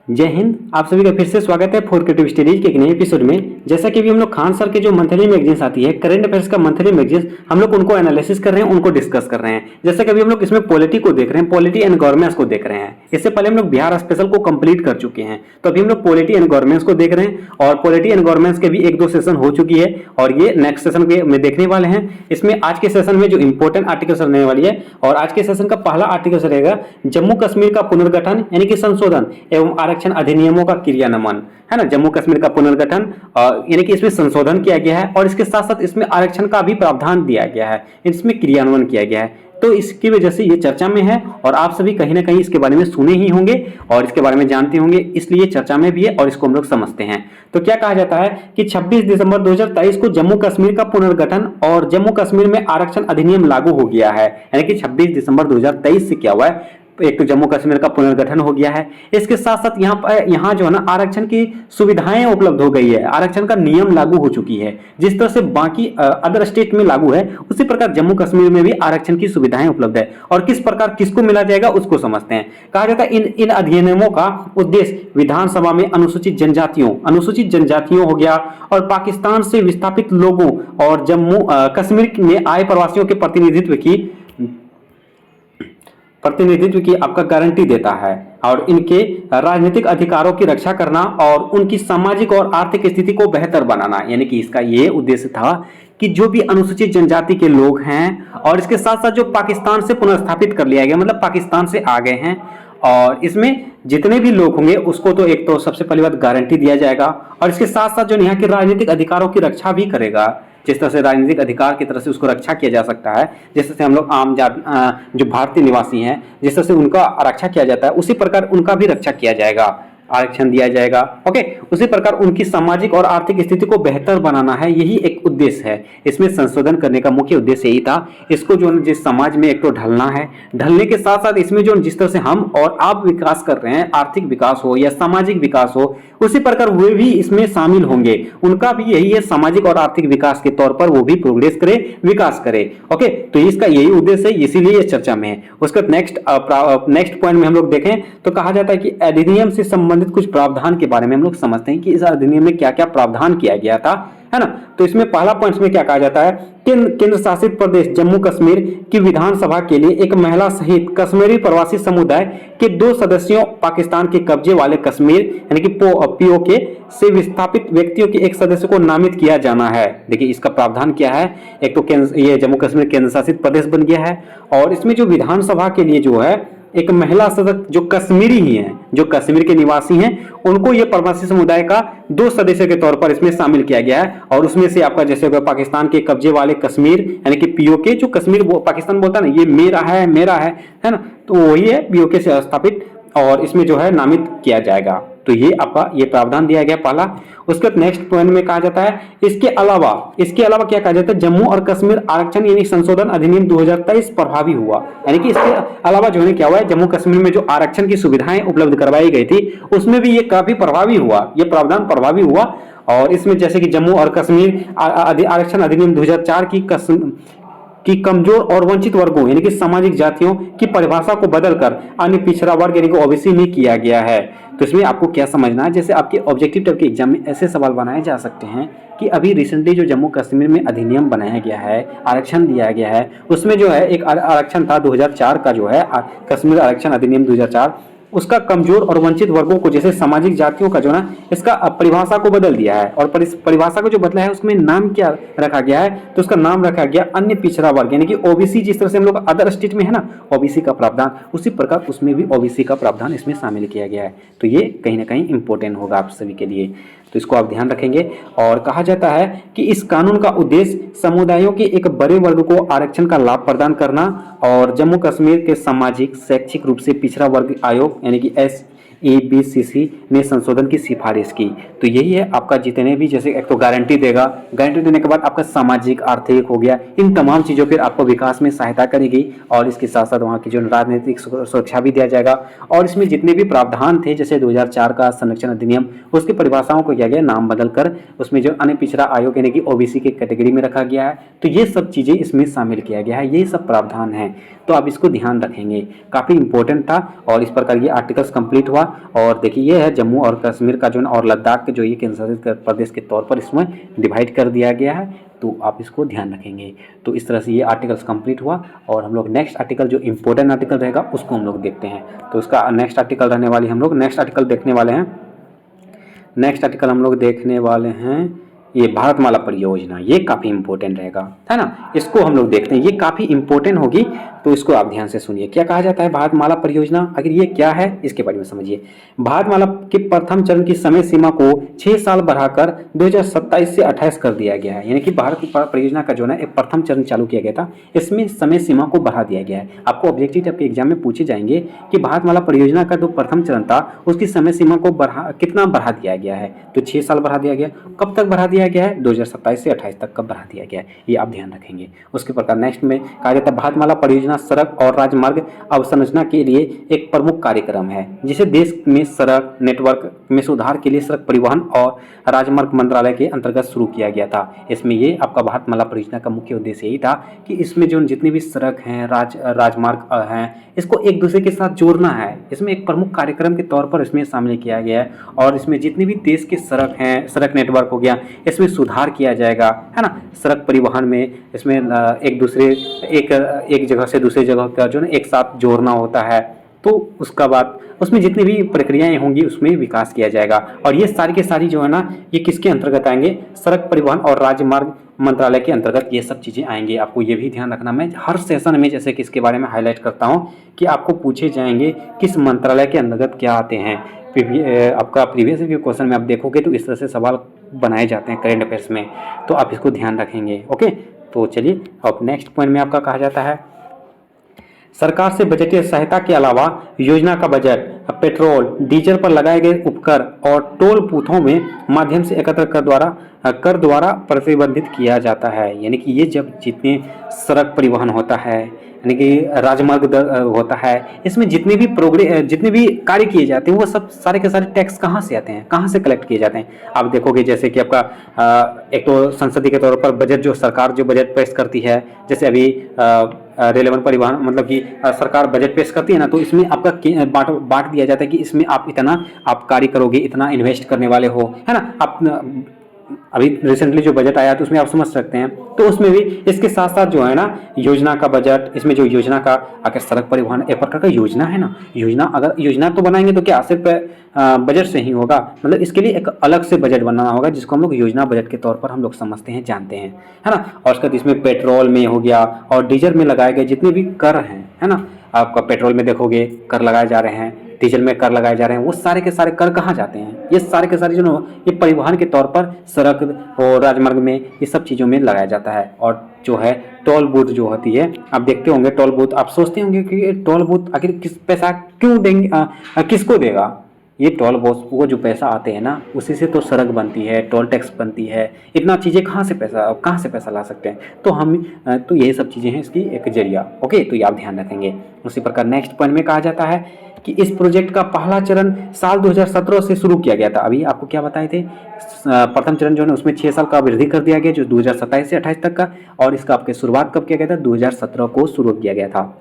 जय हिंद। आप सभी का फिर से स्वागत है फॉर क्रिएटिव स्टडीज के एक नए एपिसोड में। जैसा कि अभी हम लोग खान सर के जो मंथली मैगजीन्स आती है, करंट अफेयर्स का मंथली मैगजीन्स, हम लोग उनको एनालिसिस कर रहे हैं, उनको डिस्कस कर रहे हैं। जैसे कि अभी हम लोग इसमें पॉलिटी को देख रहे हैं, पॉलिटी एंड गवर्नेंस को देख रहे हैं। इससे पहले हम लोग बिहार स्पेशल को कंप्लीट कर चुके हैं, तो अभी हम लोग पॉलिटी एंड गवर्नेंस को देख रहे हैं। और पॉलिटी एंड गवर्नेंस के भी एक दो सेशन हो चुकी है और ये नेक्स्ट सेशन में देखने वाले हैं। इसमें आज के सेशन में जो इंपॉर्टेंट आर्टिकल्स रहने वाली है, और आज के सेशन का पहला आर्टिकल रहेगा जम्मू कश्मीर का पुनर्गठन यानी कि संशोधन एवं आरक्षण अधिनियमों का क्रियान्वयन, है ना। जम्मू कश्मीर का पुनर्गठन यानी कि इसमें संशोधन किया गया है और इसके साथ साथ इसमें आरक्षण का भी प्रावधान दिया गया है, इसमें क्रियान्वयन किया गया है। तो इसकी वजह से ये चर्चा में है और आप सभी कहीं ना कहीं इसके बारे में सुने ही होंगे और इसके बारे में जानते होंगे, इसलिए चर्चा में भी है और इसको हम लोग समझते हैं। तो क्या कहा जाता है कि 26 दिसंबर 2023 को जम्मू कश्मीर का पुनर्गठन और जम्मू कश्मीर में आरक्षण अधिनियम लागू हो गया है। यानी कि 26 दिसंबर 2023 से क्या हुआ है, एक तो जम्मू कश्मीर का पुनर्गठन हो गया है, इसके साथ साथ यहाँ जो है ना आरक्षण की सुविधाएं उपलब्ध हो गई है, आरक्षण का नियम लागू हो चुकी है। जिस तरह से बाकी अदर स्टेट में लागू है, उसी प्रकार जम्मू कश्मीर में भी आरक्षण की सुविधाएं उपलब्ध है। और किस प्रकार किसको मिला जाएगा उसको समझते हैं। कहा जाता है इन अधिनियमों का उद्देश्य विधानसभा में अनुसूचित जनजातियों हो गया और पाकिस्तान से विस्थापित लोगों और जम्मू कश्मीर में आए प्रवासियों के प्रतिनिधित्व की आपका गारंटी देता है और इनके राजनीतिक अधिकारों की रक्षा करना और उनकी सामाजिक और आर्थिक स्थिति को बेहतर बनाना। यानी कि इसका ये उद्देश्य था कि जो भी अनुसूचित जनजाति के लोग हैं और इसके साथ साथ जो पाकिस्तान से पुनर्स्थापित कर लिया गया, मतलब पाकिस्तान से आ गए हैं, और इसमें जितने भी लोग होंगे उसको तो एक तो सबसे पहली बात गारंटी दिया जाएगा और इसके साथ साथ जो यहाँ के राजनीतिक अधिकारों की रक्षा भी करेगा। जिस तरह से राजनीतिक अधिकार की तरह से उसको रक्षा किया जा सकता है, जिस तरह से हम लोग जो भारतीय निवासी हैं जिस तरह से उनका रक्षा किया जाता है, उसी प्रकार उनका भी रक्षा किया जाएगा, आरक्षण दिया जाएगा। ओके, उसी प्रकार उनकी सामाजिक और आर्थिक स्थिति को बेहतर बनाना है, यही एक उद्देश्य है। इसमें संशोधन करने का मुख्य उद्देश्य यही था। इसको जो जिस समाज में एक तो ढलना है, ढलने के साथ साथ इसमें जो जिस तरह से हम और आप विकास कर रहे हैं, आर्थिक विकास हो या सामाजिक विकास हो, उसी प्रकार वे भी इसमें शामिल होंगे। उनका भी यही है, सामाजिक और आर्थिक विकास के तौर पर वो भी प्रोग्रेस करे, विकास करे। ओके, तो इसका यही उद्देश्य है, इसीलिए ये चर्चा में है। उसका नेक्स्ट पॉइंट में हम लोग देखें तो कहा जाता है कि अधिनियम से संबंधित कुछ प्रावधान के बारे में हम लोग समझते हैं कि इस अधिनियम में क्या क्या प्रावधान किया गया था, है ना। तो इसमें पहला पॉइंट में क्या कहा जाता है, केंद्र शासित प्रदेश जम्मू कश्मीर की विधानसभा के लिए एक महिला सहित कश्मीरी प्रवासी समुदाय के 2 सदस्यों, पाकिस्तान के कब्जे वाले कश्मीर यानी कि पीओके से विस्थापित व्यक्तियों के एक सदस्य को नामित किया जाना है। देखिए इसका प्रावधान क्या है, एक तो ये जम्मू कश्मीर केंद्र शासित प्रदेश बन गया है और इसमें जो विधानसभा के लिए जो है एक महिला सदस्य जो कश्मीरी ही हैं, जो कश्मीर के निवासी हैं, उनको ये प्रवासी समुदाय का 2 सदस्य के तौर पर इसमें शामिल किया गया है। और उसमें से आपका जैसे पाकिस्तान के कब्जे वाले कश्मीर यानी कि पीओके, जो कश्मीर पाकिस्तान बोलता है ना, ये मेरा है ना, तो वही है पीओके से स्थापित, और इसमें जो है नामित किया जाएगा। तो ये आपका ये प्रावधान दिया गया पहला। उसके नेक्स्ट पॉइंट में कहा जाता है इसके अलावा क्या कहा जाता है, जम्मू और कश्मीर आरक्षण यानी संशोधन अधिनियम 2023 प्रभावी हुआ। यानी कि इसके अलावा जो है क्या हुआ है, जम्मू कश्मीर में जो आरक्षण की सुविधाएं उपलब्ध करवाई गई थी उसमें भी ये काफी प्रभावी हुआ, ये प्रावधान प्रभावी हुआ। और इसमें जैसे कि जम्मू और कश्मीर आरक्षण अधिनियम 2004 की कमजोर और वंचित वर्गों यानी कि सामाजिक जातियों की परिभाषा को बदलकर अन्य पिछड़ा वर्ग यानी कि ओबीसी में किया गया है। तो इसमें आपको क्या समझना है, जैसे आपके ऑब्जेक्टिव टाइप के एग्जाम में ऐसे सवाल बनाए जा सकते हैं कि अभी रिसेंटली जो जम्मू कश्मीर में अधिनियम बनाया गया है, आरक्षण दिया गया है, उसमें जो है एक आरक्षण था 2004 का, जो है कश्मीर आरक्षण अधिनियम 2004, उसका कमजोर और वंचित वर्गों को जैसे सामाजिक जातियों का जो ना इसका परिभाषा को बदल दिया है। और परिभाषा को जो बदला है उसमें नाम क्या रखा गया है, तो उसका नाम रखा गया अन्य पिछड़ा वर्ग यानी कि ओबीसी। जिस तरह से हम लोग अदर स्टेट में है ना ओबीसी का प्रावधान, उसी प्रकार उसमें भी ओबीसी का प्रावधान इसमें शामिल किया गया है। तो ये कहीं ना कहीं इंपॉर्टेंट होगा आप सभी के लिए, तो इसको आप ध्यान रखेंगे। और कहा जाता है कि इस कानून का उद्देश्य समुदायों के एक बड़े वर्ग को आरक्षण का लाभ प्रदान करना और जम्मू कश्मीर के सामाजिक शैक्षिक रूप से पिछड़ा वर्ग आयोग यानी कि SEBCC ने संशोधन की सिफारिश की। तो यही है आपका जितने भी, जैसे एक तो गारंटी देगा, गारंटी देने के बाद आपका सामाजिक आर्थिक हो गया, इन तमाम चीज़ों पर आपको विकास में सहायता करेगी और इसके साथ साथ वहाँ की जो राजनीतिक सुरक्षा भी दिया जाएगा। और इसमें जितने भी प्रावधान थे जैसे 2004 का संरक्षण अधिनियम, उसकी परिभाषाओं को किया गया नाम बदलकर उसमें जो अन्य पिछड़ा आयोग यानी कि ओबीसी की कैटेगरी में रखा गया है। तो ये सब चीज़ें इसमें शामिल किया गया है, यही सब प्रावधान है। तो आप इसको ध्यान रखेंगे, काफ़ी इंपॉर्टेंट था। और इस प्रकार ये आर्टिकल्स कंप्लीट हुआ। और देखिए ये है जम्मू और कश्मीर का जो है और लद्दाख के जो ये केंद्र शासित प्रदेश के तौर पर इसमें डिवाइड कर दिया गया है, तो आप इसको ध्यान रखेंगे। तो इस तरह से ये आर्टिकल्स कंप्लीट हुआ और हम लोग नेक्स्ट आर्टिकल जो इंपॉर्टेंट आर्टिकल रहेगा उसको हम लोग देखते हैं। तो उसका नेक्स्ट आर्टिकल रहने वाली हम लोग नेक्स्ट आर्टिकल देखने वाले हैं। नेक्स्ट आर्टिकल हम लोग देखने वाले हैं ये भारतमाला परियोजना, ये काफ़ी इंपॉर्टेंट रहेगा, है ना। इसको हम लोग देखते हैं, ये काफ़ी इंपॉर्टेंट होगी, तो इसको आप ध्यान से सुनिए। क्या कहा जाता है भारतमाला परियोजना, आखिर ये क्या है इसके बारे में समझिए। भारतमाला के प्रथम चरण की समय सीमा को 6 साल बढ़ाकर 2027 से 28 कर दिया गया है। यानी कि भारत परियोजना का जो है एक प्रथम चरण चालू किया गया था, इसमें समय सीमा को बढ़ा दिया गया है। आपको ऑब्जेक्टिव टाइप के एग्जाम में पूछे जाएंगे कि भारतमाला परियोजना का जो प्रथम चरण था उसकी समय सीमा को कितना बढ़ा दिया गया है, तो 6 साल बढ़ा दिया गया। कब तक बढ़ा दिया गया है, 2027 से 28 तक कब बढ़ा दिया गया है, ये आप ध्यान रखेंगे। उसके प्रकार नेक्स्ट में कहा जाता है भारतमाला परियोजना सड़क और राजमार्ग अवसंरचना के लिए एक प्रमुख कार्यक्रम है, जिसे देश में सड़क नेटवर्क में सुधार के लिए सड़क परिवहन और राजमार्ग मंत्रालय के अंतर्गत शुरू किया गया था। इसमें ये आपका भारतमाला परियोजना का मुख्य उद्देश्य यही था कि इसमें जो जितनी भी सड़क हैं राजमार्ग हैं इसको एक दूसरे के साथ जोड़ना है। इसमें एक प्रमुख कार्यक्रम के तौर पर इसमें शामिल किया गया है और इसमें जितनी भी देश के सड़क हैं, सड़क नेटवर्क हो गया, इसमें सुधार किया जाएगा, है ना। सड़क परिवहन में इसमें एक जगह से दूसरी जगह का जो है एक साथ जोड़ना होता है, तो उसका बाद उसमें जितनी भी प्रक्रियाएं होंगी उसमें विकास किया जाएगा। और ये सारी के सारी जो है ना ये किसके अंतर्गत आएंगे, सड़क परिवहन और राजमार्ग मंत्रालय के अंतर्गत ये सब चीज़ें आएंगी। आपको ये भी ध्यान रखना, मैं हर सेशन में जैसे कि इसके बारे में हाईलाइट करता हूँ कि आपको पूछे जाएंगे किस मंत्रालय के अंतर्गत क्या आते हैं। आपका प्रीवियस रिव्यू क्वेश्चन में आप देखोगे तो इस तरह से सवाल बनाए जाते हैं करेंट अफेयर्स में, तो आप इसको ध्यान रखेंगे। ओके, तो चलिए अब नेक्स्ट पॉइंट में आपका कहा जाता है सरकार से बजटीय सहायता के अलावा योजना का बजट पेट्रोल डीजल पर लगाए गए उपकर और टोल बूथों में माध्यम से एकत्र कर द्वारा प्रतिबंधित किया जाता है। यानी कि ये जब जितने सड़क परिवहन होता है यानी कि राजमार्ग होता है, इसमें जितने भी कार्य किए जाते हैं वो सब सारे के सारे टैक्स कहाँ से आते हैं, कहाँ से कलेक्ट किए जाते हैं। आप देखोगे जैसे कि आपका एक तो संसदीय के तौर पर बजट जो सरकार जो बजट पेश करती है, जैसे अभी रेलेवेंट परिवहन मतलब कि सरकार बजट पेश करती है ना, तो इसमें आपका बांट दिया जाता है कि इसमें आप इतना आप कार्य करोगे, इतना इन्वेस्ट करने वाले हो, है ना। आप अभी रिसेंटली जो बजट आया तो उसमें आप समझ सकते हैं, तो उसमें भी इसके साथ साथ जो है ना योजना का बजट, इसमें जो योजना का अगर सड़क परिवहन एक प्रकार का योजना है ना, अगर योजना तो बनाएंगे तो क्या सिर्फ बजट से ही होगा, मतलब इसके लिए एक अलग से बजट बनाना होगा जिसको हम लोग योजना बजट के तौर पर हम लोग समझते हैं, जानते हैं, है ना। और उसके बाद इसमें पेट्रोल में हो गया और डीजल में लगाए गए जितने भी कर हैं, है ना। आपका पेट्रोल में देखोगे कर लगाए जा रहे हैं, डीजल में कर लगाए जा रहे हैं, वो सारे के सारे कर कहाँ जाते हैं, ये सारे के सारे जो ये परिवहन के तौर पर सड़क और राजमार्ग में ये सब चीज़ों में लगाया जाता है। और जो है टोल बूथ जो होती है, आप देखते होंगे टोल बूथ, आप सोचते होंगे कि ये टोल बूथ आखिर किस पैसा क्यों देंगे, किसको देगा। ये टोल बूथ वो जो पैसा आते हैं ना उसी से तो सड़क बनती है, टोल टैक्स बनती है, इतना चीज़ें कहाँ से पैसा ला सकते हैं। तो यही सब चीज़ें हैं इसकी एक जरिया। ओके, तो ये आप ध्यान रखेंगे। उसी प्रकार नेक्स्ट पॉइंट में कहा जाता है कि इस प्रोजेक्ट का पहला चरण साल 2017 से शुरू किया गया था। अभी आपको क्या बताए थे, प्रथम चरण जो है उसमें 6 साल का वृद्धि कर दिया गया जो 2027 से 28 तक का, और इसका आपके शुरुआत कब किया गया था, 2017 को शुरू किया गया था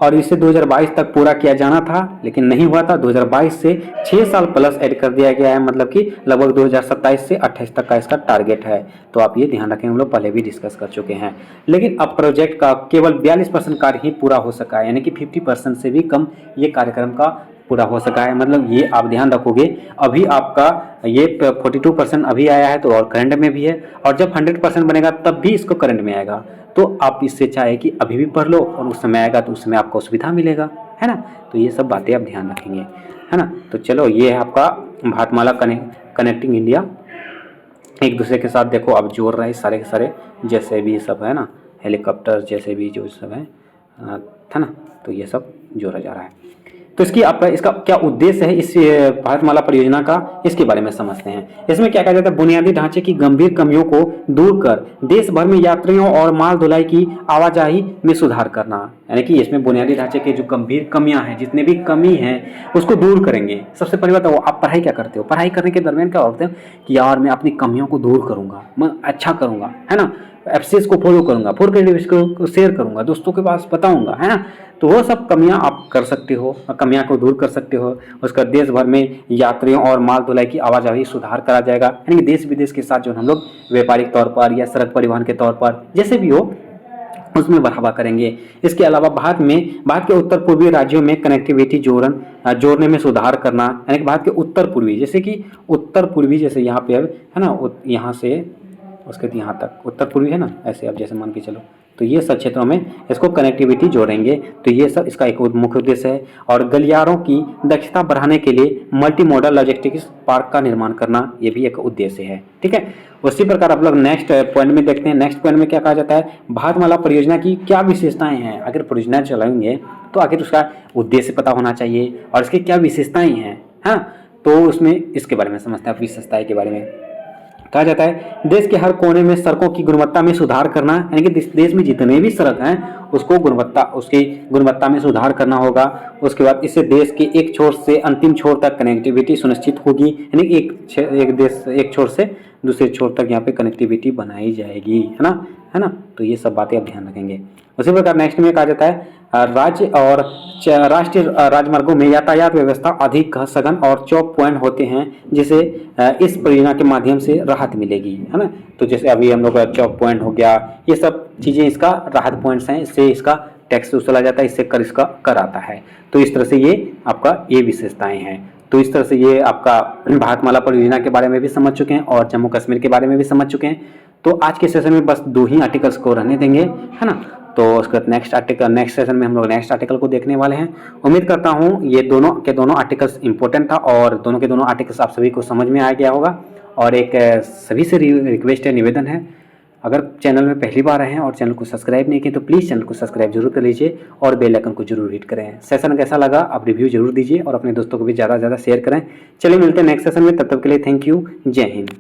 और इसे 2022 तक पूरा किया जाना था लेकिन नहीं हुआ था। 2022 से 6 साल प्लस ऐड कर दिया गया है, मतलब कि लगभग 2027 से 28 तक का इसका टारगेट है। तो आप ये ध्यान रखें, हम लोग पहले भी डिस्कस कर चुके हैं। लेकिन अब प्रोजेक्ट का केवल 42% कार्य ही पूरा हो सका है, यानी कि 50% से भी कम ये कार्यक्रम का पूरा हो सका है। मतलब ये आप ध्यान रखोगे, अभी आपका ये 42% अभी आया है तो और करंट में भी है, और जब 100% बनेगा तब भी इसको करंट में आएगा। तो आप इससे चाहे कि अभी भी पढ़ लो और उस समय आएगा तो उस समय आपको सुविधा मिलेगा, है ना। तो ये सब बातें आप ध्यान रखेंगे, है ना। तो चलो ये है आपका भारतमाला कनेक्टिंग इंडिया, एक दूसरे के साथ देखो अब जोड़ रहे हैं सारे के सारे, जैसे भी सब है ना, हेलीकॉप्टर जैसे भी जो सब है ना, तो ये सब जोड़ा जा रहा है। तो इसका क्या उद्देश्य है इस भारतमाला परियोजना का, इसके बारे में समझते हैं। इसमें क्या कहा जाता है, बुनियादी ढांचे की गंभीर कमियों को दूर कर देश भर में यात्रियों और माल ढुलाई की आवाजाही में सुधार करना। यानी कि इसमें बुनियादी ढांचे के जो गंभीर कमियां हैं, जितने भी कमी हैं उसको दूर करेंगे। सबसे पहली बात, आप पढ़ाई क्या करते हो, पढ़ाई करने के दरमियान क्या होता है कि यार मैं अपनी कमियों को दूर करूंगा, मैं अच्छा करूंगा, है ना। एफसीएस को फॉलो करूंगा, 4 क्रेडिट को शेयर करूंगा, दोस्तों के पास बताऊंगा, है ना। तो वो सब कमियां आप कर सकते हो, कमियां को दूर कर सकते हो। उसका देश भर में यात्रियों और माल ढुलाई की आवाजाही सुधार करा जाएगा, यानी कि देश विदेश के साथ जो हम लोग व्यापारिक तौर पर या सड़क परिवहन के तौर पर जैसे भी हो उसमें बढ़ावा करेंगे। इसके अलावा भारत के उत्तर पूर्वी राज्यों में कनेक्टिविटी जोड़ने में सुधार करना, यानी कि भारत के उत्तर पूर्वी, जैसे कि उत्तर पूर्वी जैसे यहाँ पे अब है ना, यहाँ से उसके यहाँ तक उत्तर पूर्वी है ना, ऐसे अब जैसे मान के चलो, तो ये सब क्षेत्रों में इसको कनेक्टिविटी जोड़ेंगे। तो ये सब इसका एक मुख्य उद्देश्य है। और गलियारों की दक्षता बढ़ाने के लिए मल्टी मॉडल लॉजिस्टिक्स पार्क का निर्माण करना, ये भी एक उद्देश्य है, ठीक है। उसी प्रकार आप लोग नेक्स्ट पॉइंट में देखते हैं। नेक्स्ट पॉइंट में क्या कहा जाता है, भारतमाला परियोजना की क्या विशेषताएं हैं। अगर परियोजना चलाएंगे तो आखिर उसका उद्देश्य पता होना चाहिए और इसकी क्या विशेषताएं हैं, हाँ। तो उसमें इसके बारे में समझते हैं, विशेषताएं के बारे में कहा जाता है देश के हर कोने में सड़कों की गुणवत्ता में सुधार करना, यानी कि देश में जितने भी सड़क हैं उसकी गुणवत्ता में सुधार करना होगा। उसके बाद इससे देश के एक छोर से अंतिम छोर तक कनेक्टिविटी सुनिश्चित होगी, यानी एक छोर से दूसरे छोर तक यहाँ पे कनेक्टिविटी बनाई जाएगी, है ना। तो ये सब बातें आप ध्यान रखेंगे। उसी प्रकार नेक्स्ट में कहा जाता है राज्य और राष्ट्रीय राजमार्गों में यातायात व्यवस्था अधिक सघन और चौक पॉइंट होते हैं, जिसे इस परियोजना के माध्यम से राहत मिलेगी, है ना। तो जैसे अभी हम लोग का चौक पॉइंट हो गया, ये सब चीज़ें इसका राहत पॉइंट्स हैं, इससे इसका टैक्स वसूला जाता है, इससे कर इसका कर आता है। तो इस तरह से ये आपका ये विशेषताएं हैं। तो इस तरह से ये आपका भारतमाला परियोजना के बारे में भी समझ चुके हैं और जम्मू कश्मीर के बारे में भी समझ चुके हैं। तो आज के सेशन में बस 2 ही आर्टिकल्स को रहने देंगे, है ना। तो उसके बाद नेक्स्ट सेशन में हम लोग नेक्स्ट आर्टिकल को देखने वाले हैं। उम्मीद करता हूँ ये दोनों आर्टिकल्स इंपॉर्टेंट था और दोनों के दोनों आर्टिकल्स आप सभी को समझ में आ गया होगा। और एक सभी से रिक्वेस्ट है, निवेदन है, अगर चैनल में पहली बार आए हैं और चैनल को सब्सक्राइब नहीं किए तो प्लीज़ चैनल को सब्सक्राइब जरूर कर लीजिए और बेल आइकन को जरूर हिट करें। सेशन कैसा लगा आप रिव्यू जरूर दीजिए और अपने दोस्तों को भी ज़्यादा से ज़्यादा शेयर करें। चलिए मिलते हैं नेक्स्ट सेशन में, तब तक के लिए थैंक यू, जय हिंद।